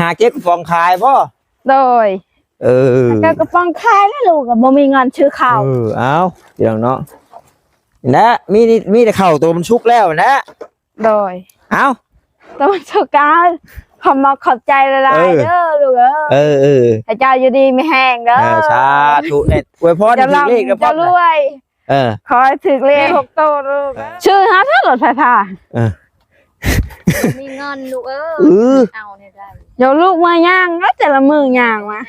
หาเก็บฟองขายบ่โดยก็กระป๋องขายแล้วลูกกับบ่มีเงินซื้อข้าวเอาเดี๋ยวเนาะนะมีแต่ข้าวตัวมันชุกแล้วนะโดยเอาตัวมันชุกกันขอบใจละลายเด้อลูกแต่เจ้าอยู่ดีไม่แห้งเด้อสาธุเนี่ยอวยพรถึงเลขนะพ่อจะรวยขอถึงเลข6ตัวลูกชื่อฮะถ้ารถไฟฟ้ามีเงินลูกเอาเนี่ยได้เดี๋ยวลูกมาย่างแล้วแต่ละมือย่างมา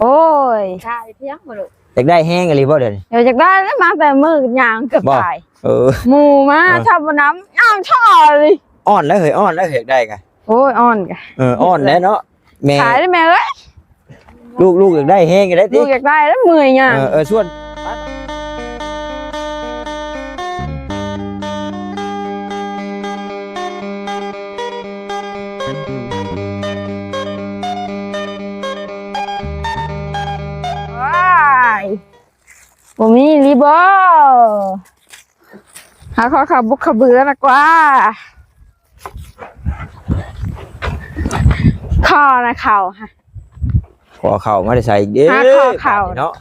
โอ้ยใช่เพียงมาลูกอยากได้แห้งอะไรบ่เดี๋ยวอยากได้แล้วมาแต่มือย่างเกือบตายหมูมาชอบน้ำย่างชอบเลยอ่อนแล้วเหรออ่อนแล้วอยากได้กันโอ้ยอ่อนกันอ่อนแล้วเนาะแม่ขายได้แม่เลยลูกอยากได้แห้งกันได้ลูกอยากได้แล้วมือย่างส่วนผมมีรีบอหาข้อขับบุกขบือนะกว่าข้อนะเข่าค่ะขอเข่าไม่ได้ใส่เด้อข้อเข่าเนาะ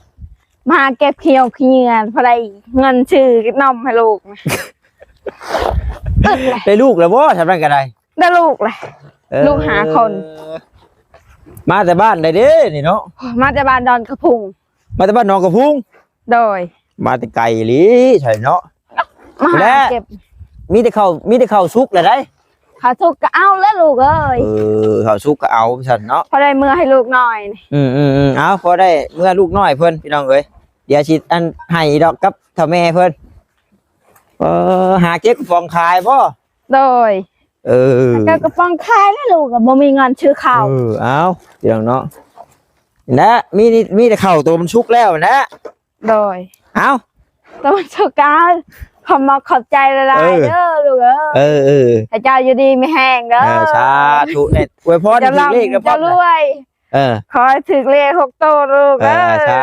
มาเก็บเขียวเขียนพอได้เงินชื่อนมให้ลูกได้ลูกแล้วบ่ทำอะไรกันได้ลูกเลยลูกหาคนมาแต่บ้านได้เด้นี่เนาะมาแต่บ้านดอนกระพุงมาแต่บ้านนองกระพุงโดยมาแต่ไก่ลีใช่เนาะมาเก็บมีแต่ข้าวซุกเลยได้ข้าวซุกก็เอาแล้วลูกเอ้ยข้าวซุกก็เอาฉันเนาะพอได้เมื่อให้ลูกหน่อยเอาพอได้เมื่อลูกน้อยเพื่อนพี่น้องเอ้ยเดี๋ยวชิดอันให้ดอกกับเท่าแม่เพื่อนหาเก็บฟองขายบ่โดยก็กระป๋องขายแล้วลูกกับบ่มีเงินซื้อข้าวเอาเดี๋ยวเนาะนะมีแต่ข้าวตัวมันชุกแล้วนะโดยเอาตัวมันชุกกันขอบใจละลายเด้อลูกแต่เจ้าอยู่ดีไม่แห้งเด้อสาธุเนี่ยอวยพรถึงเลขนะพ่อจะรวยขอถึงเลข6ตัวลูกสา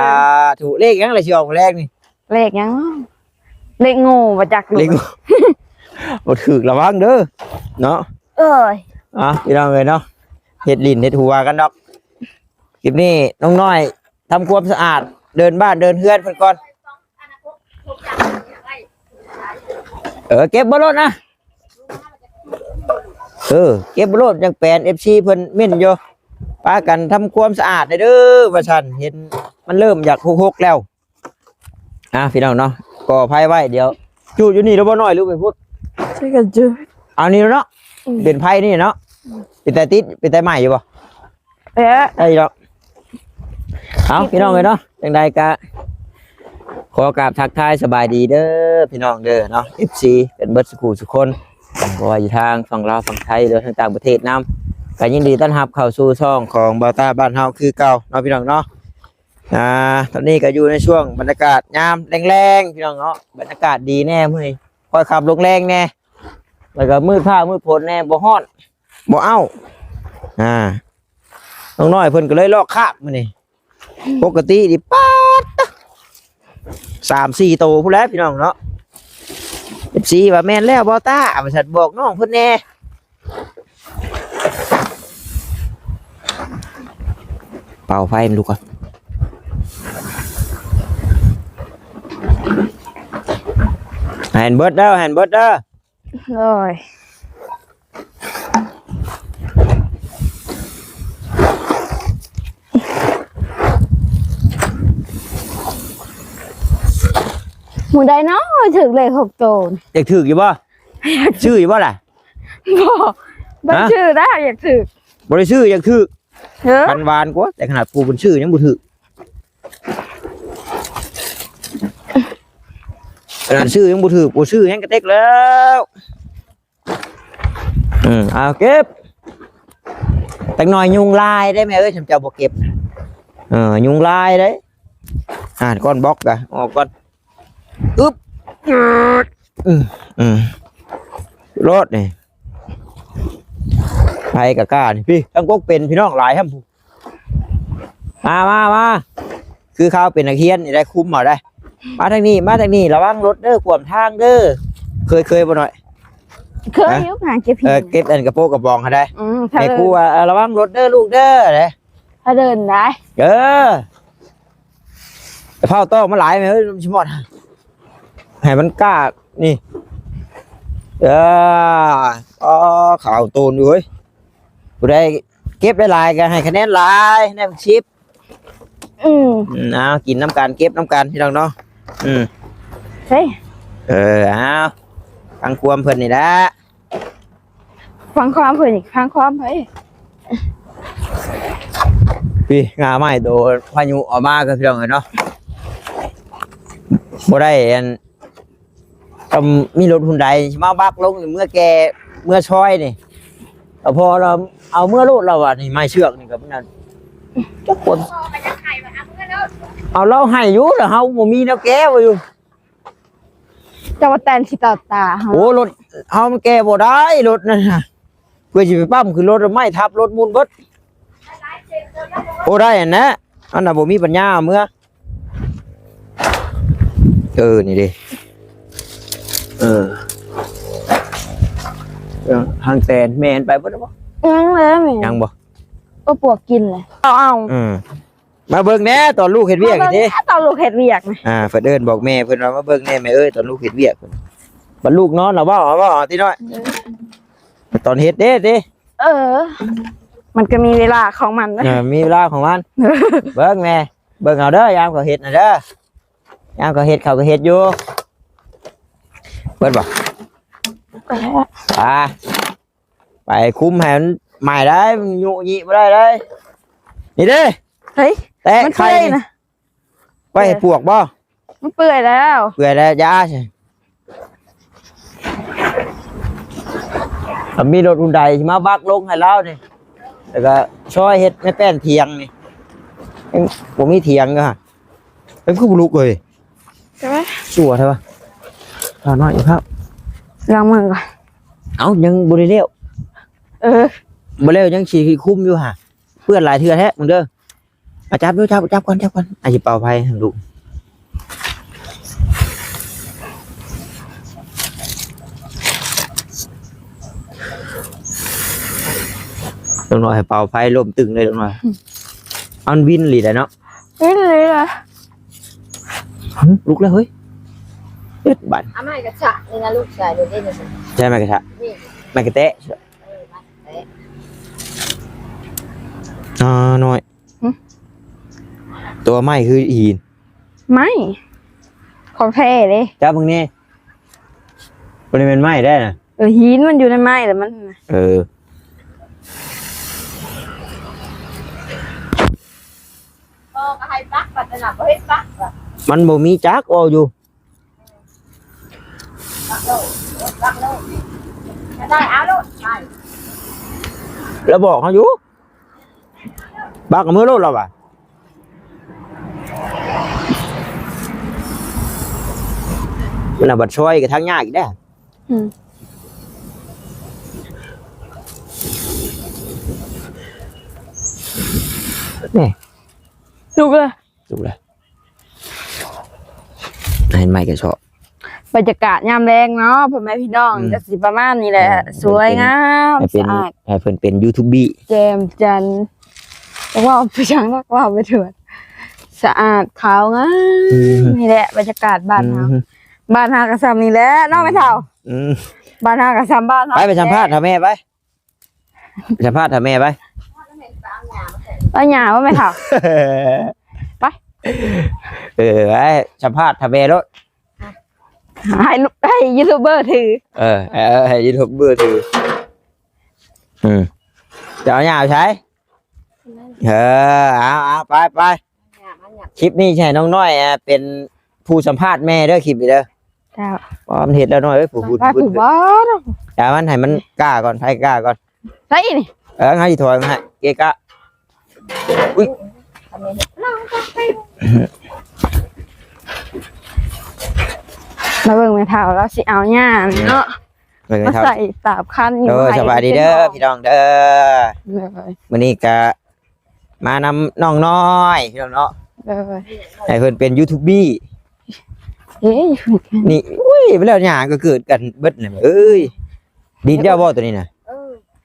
ธุเลขยังไรชิออกแรกนี่เลขยังเลขงูมาจากเลขงูบ่ถึกระวังเด้อเนาะพี่น้องเลยเนาะเฮ็ดลิ้นเฮ็ดหัวกันดอกคลิปนี้น้องน้อยทำความสะอาดเดินบ้านเดินเฮือนเพิ่นก่อนเก็บบ่รถนะเก็บบ่รถยังแปลน FC เพิ่นเม่นอยู่ป้ากันทำความสะอาดเด้อว่าซั่นเห็นมันเริ่มอยากหกๆแล้วพี่น้องเนาะก่อไผไว้เดี๋ยวจูดอยู่นี่แล้วบ่น้อยหรือไปพูดใช่กันจูดเอานี่เนาะเป็นไผนี่เนาะเป็นแต่ติดเป็นแต่ใหม่อยู่บ่ได้แล้วเอาพี่น้องเลยเนาะจังใดกะขอกราบทักทายสบายดีเด้อพี่น้องเด้อเนาะ FC เป็นเบิร์ดสกูสุกคนก็อยู่ทางฝั่งลาวฝั่งไทยหรือทางต่างประเทศนำก็ยินดีต้อนรับเข้าสู่ช่องของบาวต้าบ้านเฮาคือเก่าเนาะพี่น้องเนาะตอนนี้ก็อยู่ในช่วงบรรยากาศยามแรงๆพี่น้องเนาะบรรยากาศดีแน่มื้อนี้คอยขับลงแรงแน่แล้วก็มืดผ้ามืดฝนแน่บ่ฮ้อนบ่เอ้าน้องน้อยเพิ่นก็เลยลอกคาบมื้อนี้ปกติดิป๊าด3-4 โตพูดแล้วพี่น้องเนาะFCว่าแม่นแล้วบ่ต้าว่าฉันบอกน้องเพิ่นแน่เป่าไฟมันลูกก่อนแฮนเบิร์ดเด้อโอ้ยหมูได้เนาะถึกเลย6 ตัวอยากถึกอยู่บ่ชื่ออยู่บ่ล่ะบ่ชื่อได้อยากถึกบ่ได้ชื่ออยากถึกพันวานกว่าแต่ขนาดกูเป็นชื่อยังบ่ถึกขนาดชื่อยังบ่ถึกบ่ชื่อยังกระเต็กแล้วเอาเก็บแต่หน่อยยุงลายได้ไหมฉันจะบ่เก็บยุงลายได้ก้อนบล็อกอะออกก่อนอึ๊บรถนี่ไปกับก้านี่พี่ตั้งก๊กเป็นพี่น้องหลายครับมาคือข้าวเป็นนักเรียนได้คุ้มมาได้มาทางนี้ระวังรถเด้อขวมทางเด้อเคยบ่หน่อย เคยอยุบหาเก็บหิน เก็บอันกระโปรงกระบองเขาได้ ถ้า แม่ เดิ ครู น ว่าระวังรถเด้อลูกเด้อเด้ ถ้าเดินได้ เผาโต้มาหลายไหมเฮ้ยชิมอดให้มันกล้านี่อ๋อข่าวตูนอยู่เฮ้ยผู้ใดเก็บได้หลายก็ให้คะแนนหลายแนมชิปเอากินน้ำกันเก็บน้ำกันพี่น้องเนาะเฮ้ยเอาฟังความเพิ่นนี่ละ ฟังความเผื่ออีกฟังความเฮ้ย พี่งาไม้โดนพายุออกมาก็พี่น้องเนาะบ่ได้อันมีรถหุ่นใดมาบักลงเมื่อแกเมื่อช้อยนี่พอเราเอาเมื่อรถเราอ่ะนี่ไม้เชือกนี่กับนั่นจักคนเอาเราให้อยู่แล้วเฮาบ่มีแนวแก้บ่อยู่ จะว่าแตนสิต่อตา โอ้รถเฮามันแก้บ่ได้รถนั่นน่ะเพื่อสิไปปั๊มคือรถไม้ทับรถมูลเบิดโอ้ได้อันนะอันน่ะบ่มีปัญญาเมื่อนี่ดิทางแตนแม่นไปบ่ได้บ่ยังเลยแม่ ยังบ่ก็ปวกกินเลยเอามาเบิ่งแหน่ตอนลูกเฮ็ดเวียกนี่ ตอนลูกเฮ็ดเวียกนะเพิ่นเอิ้นบอกแม่เพิ่นว่ามาเบิ่งแหน่แม่เอ้ยตอนลูกเฮ็ดเวียกบัดลูกนอนแล้วบ่ติน้อยตอนเฮ็ดเด้ มันก็มีเวลาของมันนะมีเวลาของมัน เบิ่งแม่เบิ่งเอาเด้อยามเขาเฮ็ดน่ะเด้อยามเขาเฮ็ดเขาก็เฮ็ดอยู่เบิ่งบ่ไปคุมให้มันใหม่ได้ยุยิบ่ได้เลยนี่เด้เฮ้ยแตะไข่นะไว้ให้ปวกบ่มันเปื่อยแล้วยาใช่มีรถหุ่นใดมาบักลงให้เรานี่แล้วก็ช่วยเฮ็ดแม่แป้นเถียงนี่ผมมีเถียงก็เป็นคู่ลูกเลยใช่ไหมชัวร์ใช่ปะถอนหน่อยครับล้างมือก่อนเอายังบริเลี้ยวบริเลี้ยวยังฉีดคุ้มอยู่ฮะเพื่อนหลายเทือแท้มึงเด้อจับด้วยจับก่อนอาจจะเป่าไฟทางลูกตรงหน่อยเป่าไฟลมตึงเลยตรงหน่อยอันวินหลีได้เนาะวินเลยล่ะลุกแล้วเฮ้ยเด็ดบั่นไม่กระชะนี่นะลูกชายดูได้เลยใช่ไหมกระชะไม่กระเตะหน่อยตัวไม้คือหินไม่ของแท้เลยจ้าพวกนี้บริเวณไม้ได้นะหินมันอยู่ในไม้แต่มันก็ให้ปักปัดหนักก็ให้ปักมันบ่มีจักโออยู่ได้เอาลูกแล้วบอกเขาอยู่บักกับมือโลดเราอ่ะมันบัดช่วยกับทางยากอีกได้นี่ลุกเลยเห็นไหมแกชอบบรรยากาศยามแรงเนาะพ่อแม่พี่น้องจะสิประมาณนี้แหละสวยงามสะอาดให้เพิ่นเป็นยูทูบบี้แจมจันว่าไปช่างว่าไปเถิดสะอาดขาวงามนี่แหละบรรยากาศบ้านเฮากระซำนี่แหละน้องไม่เท่าบ้านเฮากระซำบ้านเฮาไปสัมภาษณ์ทำแม่ไปสัมภาษณ์ทำแม่ไปหยาว่าไม่เท่าไปไปสัมภาษณ์ทำแม่รถให้ยูทูบเบอร์ถือให้ยูทูบเบอร์ถือจะเอาหยาใช้เอาไปคลิปนี้ใช่น้องน้อยเป็นผู้สัมภาษณ์แม่เด้อคลิปนี้เด้อมันเห็นแล้วน้อยผู้บ้าอย่ามันให้มันกล้าก่อนให้กล้าก่อนใช่นี่ให้ถอยมาให้เกะกะอุ้ยมาเบิ่งแม่เฒ่าแล้วสิเอาหญ้าเนาะมาใส่ตาบคันสบายดีเด้อพี่น้องเด้อมื้อนี้ก็มานำน้องน้อยพี่น้องเนาะให้เพิ่นเป็นยูทูบบี้นี่อุ้ยไปแล้วหญ้าก็เกิดกันเบิดเลยเอ้ย ดินเจ้าบ่ตัวนี้น่ะ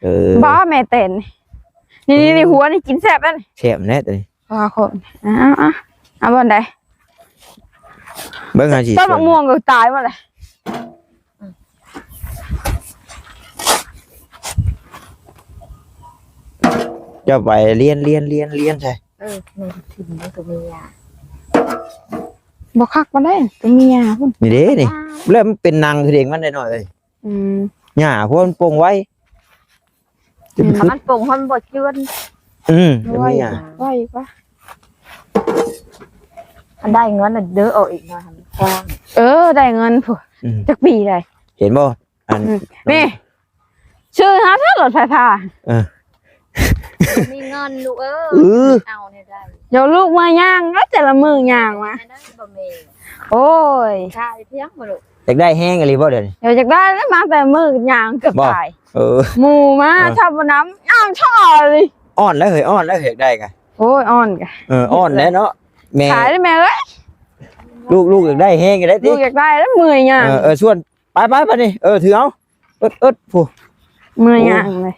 เออ บ้าแม่เต้นนี่หัวนี่กินแซ่บแล้วนี่ แซ่บแน่ตัวนี้ คนเอาบ่อนใด เบิ่งหาสิ ต้นมะม่วงก็ตายหมดเลย เจ้าไปเรียนใช่ เออในถิ่นนี่ก็มีอ่ะ บ่คักบ่ได้ตัวเมียพุ่น นี่เด้นี่แล้วมันเป็นนางคือเองมันได้หน่อยเอ้ย อืม หญ้าพวกมันโปร่งไว้จะไป ถ้ามันปรุงมันบดเจือน จะ ไว้ มีหญ้า ไว้ปะ มันได้เงินน่ะเด้อเอาอีกหน่อยทำกว้าง ได้เงินพุ่น อืม จักปีได้ เห็นบ่อัน นี่ชื่อฮะถ้ารถไฟฟ้า มีเงินลูกเอ เออ เอาเนี่ยได้ เดี๋ยวลูกมาย่างแล้วแต่ละมือย่างมา อันนั้นบะหมี่ โอ้ย ข้าวเพียงมาลูก อยากได้แห้งอะไรบ่เดี๋ยวนี้ เดี๋ยวจากได้แล้วมาแต่มือย่างเกือบ บ่ ตาย เออ หมูมา เออ ชอบบ่น้ำย่างชอบเลย อ้อนแล้วเฮ้ยอ้อนแล้วเฮ้ยอยากได้กะ โอ้ยอ่อนกะ อ้อนแน่เนาะแม่ ขายได้แม่เอ้ย ลูกอยากได้แห้งอยากได้ติ ลูกอยากได้แล้วมือย่าง ชวนไปนี่ถือเอาผู้ มือย่างเลย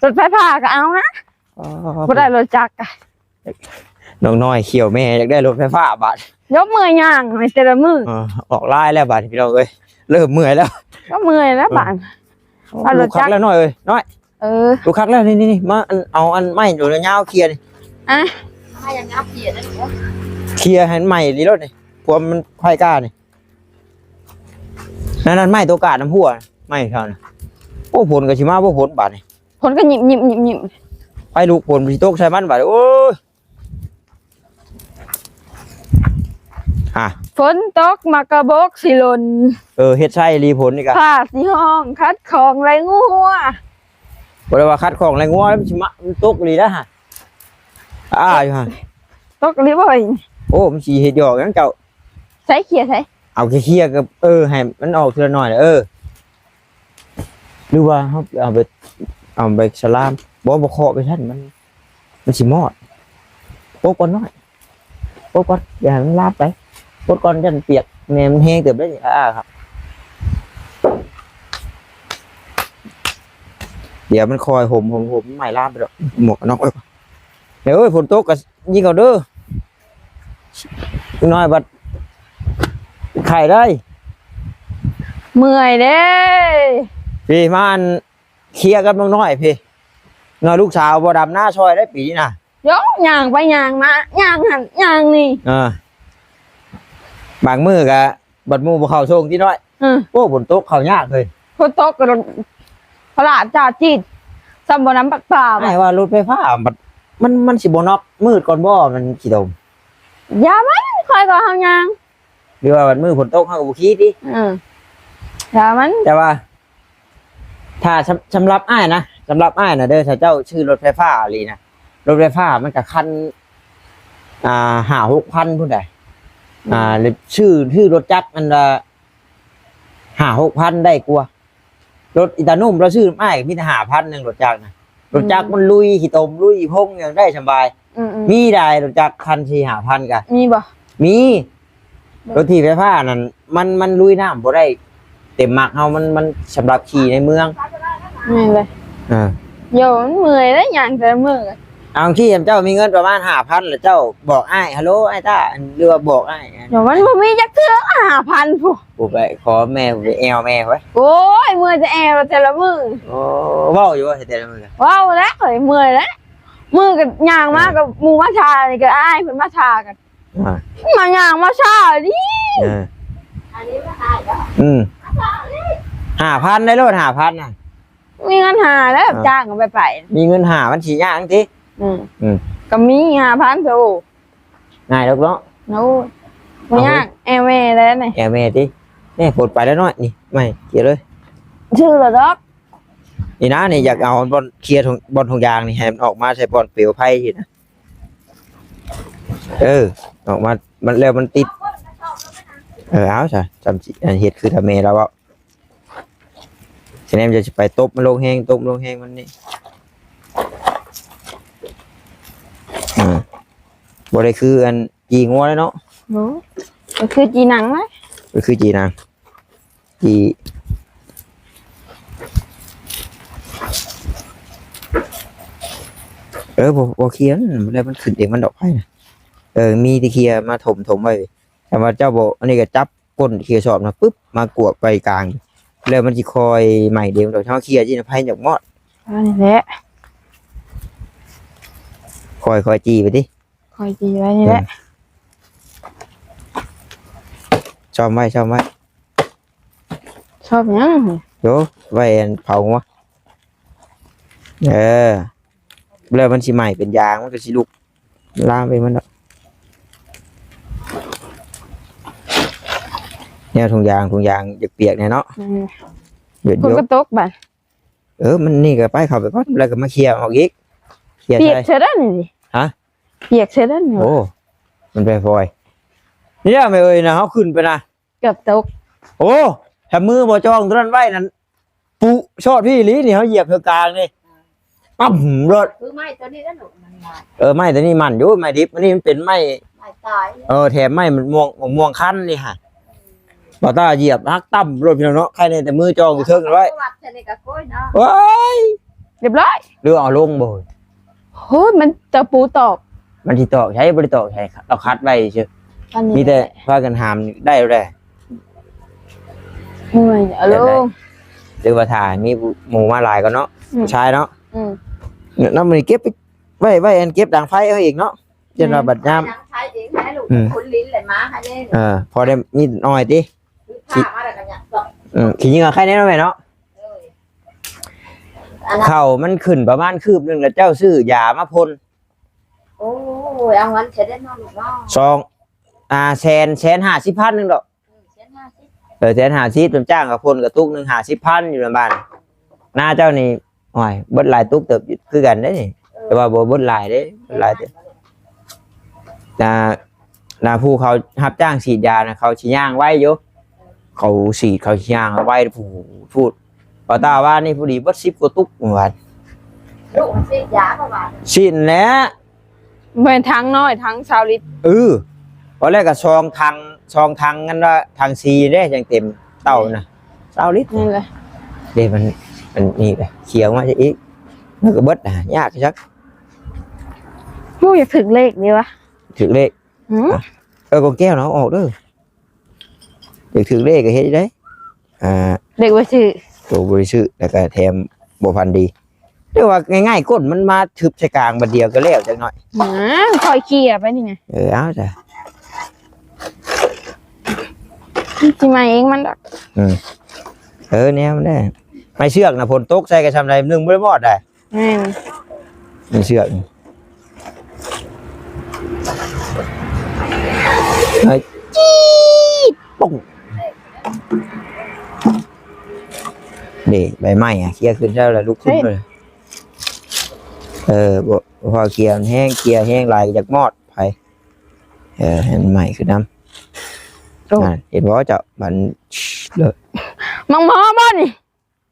รถไฟฟ้าก็เอานะบ่ได้รถจักรอะ น้องน้อยเขียวแม่อยากได้รถไฟฟ้าบาท ยกมือย่างในแต่ละมือ ออกลายแล้วบาทพี่น้องเอ้ยเริ่มเมื่อยแล้ว ก็เมื่อยแล้วบ้าน เอาร ลู ถ ก จั คั ก ก ร แล้วน้อยเอ้ยน้อย ลูกคักแล้วนี่มาเอาอันไม้อยู่ในยาวเคลียร์นี่ อ่ะ ถ้ายังงับเกียรตินะลูก เคลียร์ให้ใหม่ดีรถนี่พวกมันไฟกล้านี่นั่นไม้ตัวกาดน้ำหัวไม้เขาน่ะโอ้ผลกับชิมาโอ้ผลบาทนี่ ผลก็หยิบ ไปลูกผลสิตกใส่มันบาดโอ้ยฝนตกมากระบอกสิหลน เฮ็ดใช่รีผลนี่กะ ผ้าสีห้องคัดของไรงัว บ่ได้ว่าคัดของอะไรงัวมันสิมามันตกลีแล้วฮะอยู่ฮะ ตกรีบไป โอ้มันสิเฮ็ดหยอกหยังเจ้า ใช้เขียใช้ เอาเคลียร์กับให้มันออกทีละหน่อยหรือว่าเขาเอาไปสลามบ่เคาะไปท่านมันสิมอดโป๊กก่อนน้อยโป๊กก่อนอย่าให้มันลาบไปโป๊กก่อนยันเปียกแม่มันแห้งเติบได้ครับเดี๋ยวมันคอยห่มไม่ลาบไปหรอกหมวกกันน็อกเดี๋ยวฝนตกก็ยิงเอาเด้อน้อยบัดไข่ได้ เมื่อยเด้ พี่มาอันเคลียร์กับน้องน้อยพี่น้อยลูกสาวบ่ดำหน้าซอยได้ปีน่ะ ยกย่างไปย่างมาย่างหันย่างนี่ บางมือกะบัดหมูบ่เข้าส่งที่น้อยโอ้ฝนตกเข้ายากเลย ฝนตกกระโดดพลาดจ่าจีดซัมบน้ำปักป่า ไอ้ว่ารถไฟฟ้าบัดมันสิบ่น็อกมืดก่อนบ่มันสิดม อย่ามันคอยก็ทำย่าง หรือว่าบัดมือฝนตกเฮาก็บ่ขี้ติ อย่ามัน แต่ว่า ถ้าสำหรับอ้ายนะเด้อถ้าเจ้าชื่อรถไฟฟ้าอีหลีนะรถไฟฟ้ามันก็คัน5-6,000พุ่นใดหรือชื่อรถจักรมัน5-6,000ได้กว่ารถอิตานุ่มเราชื่ออ้ายมีแต่5,000นึงรถจักรนะรถจักรมันลุยขี้ตมลุยพงอย่างได้สบาย มีได้รถจักรคันที่5,000กะ มีบ่ มีรถที่ไฟฟ้านั่นมันลุยน้ำบ่ได้เต็มมักเฮามันสำหรับขี่ในเมือง นี่เลยโยมันเมื่อยแล้วย่างแต่ละมือ เอาขี้เจ้ามีเงินประมาณ5,000แล้วเจ้าบอกอ้ายฮัลโหลอ้ายต้าหรือว่าบอกอ้าย เดี๋ยวมันบ่มีจักเทื่อ5,000ผู้ กูไปขอแม่ไปแอวแม่ไว้ โอ้ยเมื่อยจะแอร์แต่ละมือ โอ้เว้าอยู่ว่าแต่ละมื้อ ว้าวแล้วเฮ้ยเมื่อยแล้วมือกับย่างมากับหมูมาชานี่ก็อ้ายเพิ่นมาชากันมาย่างมาชาดิ อันนี้ไม่ได้แล้ว 5,000ได้รถ5,000น่ะ มีเงินหาแล้วจ้างกันไป มีเงิน5มันสิยากจังติ ก็มี5,000โซ ง่ายดอกเนาะ โน้บ่ยากแอร์เวย์แล้วนี่ แอวแม่ติแม่ปลดไปแล้วน้อยนี่ไม่เขียนเลย ชื่อละดอก นี่นะนี่อยากเอาบอลเคลียร์บอลทงยางนี่ให้มันออกมาใช้บอลเปลวไพ่ทีนะออกมามันแล้วมันติดเอาใช่จำเหตุคือทำเมแล้วว่าฉะนั้นจะไปตบมันลงแห้งมันนี่บ่ได้คืออันจีงัวแล้วเนาะ โน้ก็คือจีหนังนะ ก็คือจีนางจี บ่เคลียร์แล้วมันขึ้นเองมันดอกไผ่น่ะมีที่เคลียร์มาถมไว้แต่ว่าเจ้าบ่อันนี้ก็จับก้นเคลียร์สอบนะปึ๊บมากวดไปกลางแล้วมันสิคอยใหม่เดียวดอกเฮาเคลียร์ที่ไผ่หยกมอด อันนี้แหละ คอยจี้ไปดิ คอยจีไว้นี่แหละ ชอบไว้ ชอบหยัง โยไว้อันเผาหัวแล้วมันสิใหม่เป็นยางมันก็สิลุกลามไปมันดอกเนี่ยถุงยางจะเปียกเนี่ยเนาะเดือด คน ย ก็ ก ตกบัด มันนี่ก็ไปเข้าไปก่อนแล้วก็มาเคลียร์ออกอีกเคลียร์ เปียก ใช่ เสร็จแล้วนี่ดิ ฮะ เปียกเสร็จแล้วนี่ โอ้มันไปฟอยนี่ได้ไหมนะเขาขึ้นไปนะ เกือบตก โอ้ถ้ามือบ่จองตัวนั้นไว้นั่นปุชอดพี่ลีนี่เขาเหยียบเธอกลางนี่ปั๊มรถ คือไม้ตัวนี้แล้วหนูมันมา ไม้แต่นี่มันอยู่ไม้ดิบอันนี้มันเป็นไม้ ไม้ตาย แถมไม้มันม่วงคั้นนี่ฮะบ่ตาเหยียบฮักตั้มรถพี่น้องเนาะใครเนี่ยแต่มือจองอยู่เทิงไว้ วัดเทนี่ก็โกยเนาะ ว้าย เรียบร้อย เรือเอาลงบ่ โอ้ยมันตะปูตอก มันสิตอกใช้บ่ได้ตอกใช้เราคัดไว้เฉย อันนี้ มีแต่พากันหามได้แล้วแหละ เหนื่อยเอาลง หรือว่าถ่ายมีหมู่มาหลายก็เนาะ อืม ชายเนาะ อืม น้ำมันเก็บไปไว้อันเก็บดังไฟเอาอีกเนาะจนว่าบัดยาม ใช้เองให้ลูกคุณลิ้นเลยมาให้เล่น พอได้มีน้อยติ คือผ้ามาแล้วกันเนี่ยก็ ขี้ยิงใครแน่นอนไหมเนาะ เลยอันนั้น เข่ามันขึ้นประมาณคืบหนึงแล้วเจ้าซื้อยามาพ่น โอ้ยเอาวันเฉดได้นอนลูกเนาะ ซองแสน50,000นึงดอก เสียหน้าสิ แสน50เป็นจ้างกับพ่นกระตุกหนึง50,000อยู่ในบ้านหน้าเจ้านี่โอ้ยเบิดหลายตุกเติบอยู่คือกันได้นี่แต่ว่าบ่เบิดหลายเด้เบิดหลายเด้นาผู้เขารับจ้างฉีดยานะเขาสิย่างไว้อยู่เขาฉีดเขาสิย่างเอาไว้ผู้พูดปาตาว่านี่ผู้ดีเบิด10กว่าตุกเมื่อวาน ลูกสิยาประมาณ ฉีดแล้ว เหมือนทั้งน้อยทั้งชาวลิต ตอนแรกก็ซองทางงั้นว่าทางซีได้จังเต็มเต่านะ20 ลิตร นี่เลย เดี๋ยวมันนี่ไปเขียวมาจะอีกมันก็เบิดยากจัก ผู้อยากถึงเลขนี่วะ ถึงเลข หืม กองแก้วเนาะออกเด้ออยากถึงเลขก็เฮ็ดได้เด็กว่าชื่อ ตัวบริสุทธิ์แล้วก็แถมบ่พันดีเรียกว่าง่ายๆก้นมันมาทึบใส่กลางบัดเดียวก็แล้วจักหน่อย คอยเคลียร์ไปนี่ไง เอาจ้ะ ที่มาเองมันดอก แนวมันได้ไม่เชือกนะฝนตกใส่กระชำไรนึงบ่ได้มอดได้ แม่น มีเชือกจี๊ดปุ้งนี่ใบไม้เคลียร์ขึ้นแล้วลุกขึ้นเลยบ่พอเคลียร์แห้งเคลียร์แห้งลายจากมอดไปเห็นใหม่คือน้ำเห็นว่าจะมันเลย มังมอบ่นี่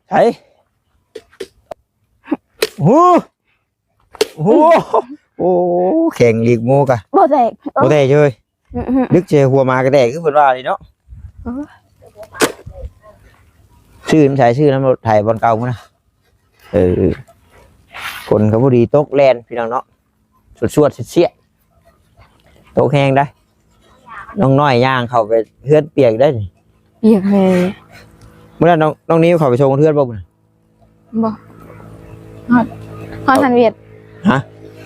ใช่โอ้แข่งลีกโมกะ บ่แตก โอ้ได้เชยนึกเจอหัวมากระแดกคือเพิ่นว่านี่เนาะชื่อมันใช้ชื่อน้ำรถไทยบอลเก่ามั้งนะคนเขาพอดีตกแลนพี่น้องเนาะสวดเสียตกแห้งได้น้องน้อยย่างเข้าไปเฮือนเปียกได้ เปียกเลย เมื่อน้องนี้เข้าไปชงเฮือนบ่บุญ บ่ฮอดทันเวียด ฮะ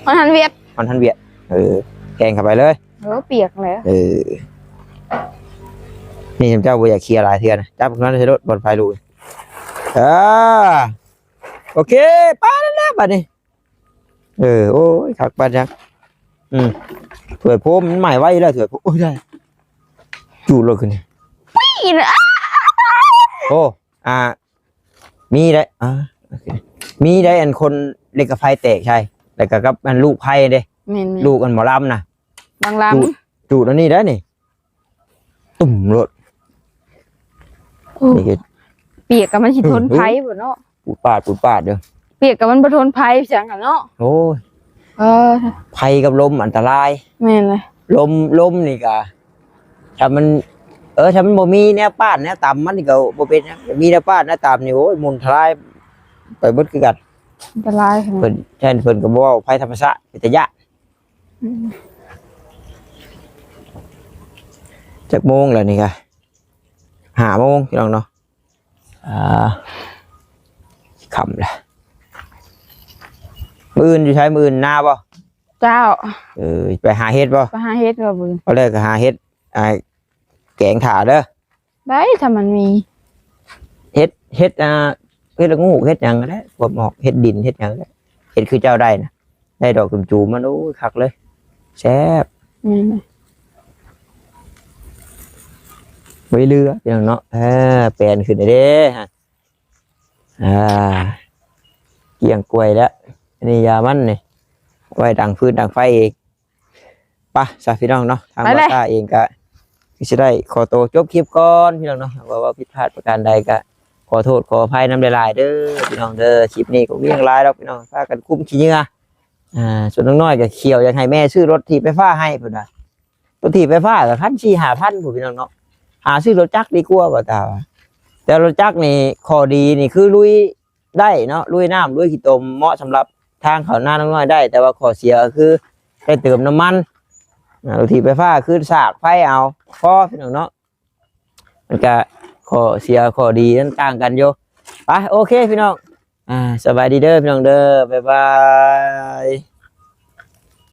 ฮอดทันเวียด มันทันเวียดแกงเข้าไปเลย เปียกเลย นี่เจ้าบ่อยากเคลียร์หลายเทื่อนะจับนั้นใช้รถบนไฟลุยโอเคป้าแล้วบัดนี้โอ้ยขักปัดจังถวยโพมมันใหม่ไว้แล้วถวยโพมโอ้ยได้จูดเลยขึ้น ปีน โอ้มีได้มีได้อันคนเล็กกับไฟแตกใช่แต่กับอันลูกไพ่เด้ แม่น ลูกอันหมอลำนะ ๆบางลำ จูดอันนี้ได้นี่ตุ่มรถนี่ก็ เปียกกับมันสิทนภัยบ่เนาะ ปูดปาดเด้อ เปียกกับมันบ่ทนภัยจังกันเนาะ โอ้ย ภัยกับลมอันตราย แม่นเลย ลมนี่ก็ถ้ามันถ้ามันบ่มีแนวป้านแนวต่ำมันนี่ก็บ่เป็นนะมีแนวป้านแนวต่ำนี่โอ้ยมุนทลายไปเบิดคือกัน อันตรายค่ะ เพิ่นแทนเพิ่นก็บ่เว้าภัยธรรมชาติเป็นตาญาติจักโมงแล้วนี่ก็5 โมงพี่น้องเนาะค่ำแล้วมื้ออื่นอยู่ใช้มื้ออื่นหน้าบ่ เจ้า ไปหาเฮ็ดบ่ ไปหาเฮ็ดบ่บึง เอาเลยก็หาเฮ็ดแกงถ่าเด้อ ได้ถ้ามันมี เฮ็ดเฮ็ดละงูเฮ็ดหยังก็ได้บ่หมอกเฮ็ดดินเฮ็ดหยังก็ได้เฮ็ดคือเจ้าได้นะได้ดอกกุมจูมันโอ้ยคักเลยแซ่บ แม่น ไว้เรือพี่น้องเนาะแปลนขึ้นได้เด้ฮะเกี่ยงกล้วยแล้วอันนี้ยามันนี่ไว้ดังฟืนดังไฟเองป่ะซะพี่น้องเนาะทางบ้านตาเองก็สิได้ขอตัวจบคลิปก่อนพี่น้องเนาะว่าผิดพลาดประการใดก็ขอโทษขออภัยน้ำลายเด้อพี่น้องเด้อคลิปนี้ก็เวียงหลายแล้วพี่น้องพากันคุ้มขี้เหงื่อส่วนน้อยๆก็เขียวอยากให้แม่ซื้อรถถีบไฟฟ้าให้เพิ่นว่ารถถีบไฟฟ้าก็คัน4-5,000พุ่นพี่น้องเนาะหาซื้อรถจักรดีกว่าบ่ตาว่าแต่รถจักรนี่ข้อดีนี่คือลุยได้เนาะลุยน้ำลุยขี้ตมเหมาะสำหรับทางเขาหน้าน้อยๆได้แต่ว่าข้อเสียก็คือได้เติมน้ำมันรถถีบไฟฟ้าคือสากไฟเอาพอพี่น้องเนาะมันก็ข้อเสียข้อดีนั้นต่างกันอยู่ไปโอเคพี่น้องสบายดีเด้อพี่น้องเด้อบ๊ายบาย